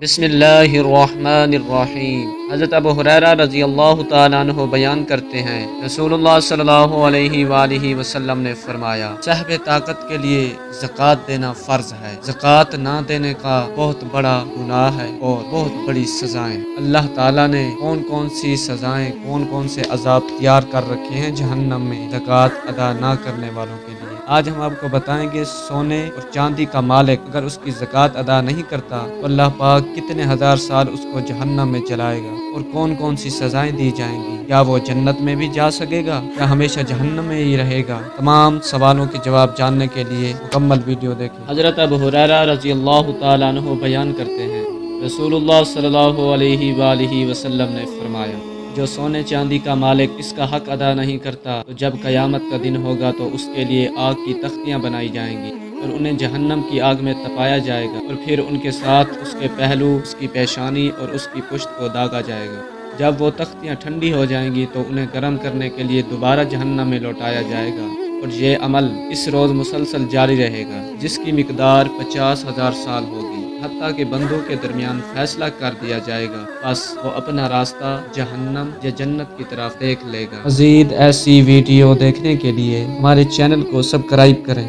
بسم اللہ الرحمن الرحیم۔ حضرت ابو ہریرہ رضی اللہ تعالیٰ عنہ بیان کرتے ہیں، رسول اللہ صلی اللہ علیہ وآلہ وسلم نے فرمایا، صاحب طاقت کے لیے زکوٰۃ دینا فرض ہے۔ زکوٰۃ نہ دینے کا بہت بڑا گناہ ہے اور بہت بڑی سزائیں۔ اللہ تعالیٰ نے کون کون سی سزائیں، کون کون سے عذاب تیار کر رکھے ہیں جہنم میں زکوٰۃ ادا نہ کرنے والوں کے لیے۔ آج ہم آپ کو بتائیں گے سونے اور چاندی کا مالک اگر اس کی زکوٰۃ ادا نہیں کرتا تو اللہ پاک کتنے ہزار سال اس کو جہنم میں جلائے گا اور کون کون سی سزائیں دی جائیں گی۔ کیا وہ جنت میں بھی جا سکے گا یا ہمیشہ جہنم میں ہی رہے گا؟ تمام سوالوں کے جواب جاننے کے لیے مکمل ویڈیو دیکھیں۔ حضرت ابو ہریرہ رضی اللہ تعالیٰ عنہ بیان کرتے ہیں، رسول اللہ صلی اللہ علیہ وآلہ وسلم نے فرمایا، جو سونے چاندی کا مالک اس کا حق ادا نہیں کرتا تو جب قیامت کا دن ہوگا تو اس کے لیے آگ کی تختیاں بنائی جائیں گی اور انہیں جہنم کی آگ میں تپایا جائے گا، اور پھر ان کے ساتھ اس کے پہلو، اس کی پیشانی اور اس کی پشت کو داغا جائے گا۔ جب وہ تختیاں ٹھنڈی ہو جائیں گی تو انہیں گرم کرنے کے لیے دوبارہ جہنم میں لوٹایا جائے گا، اور یہ عمل اس روز مسلسل جاری رہے گا جس کی مقدار 50,000 سال ہوگی، حتیٰ کہ بندوں کے درمیان فیصلہ کر دیا جائے گا، بس وہ اپنا راستہ جہنم یا جنت کی طرف دیکھ لے گا۔ مزید ایسی ویڈیو دیکھنے کے لیے ہمارے چینل کو سبسکرائب کریں۔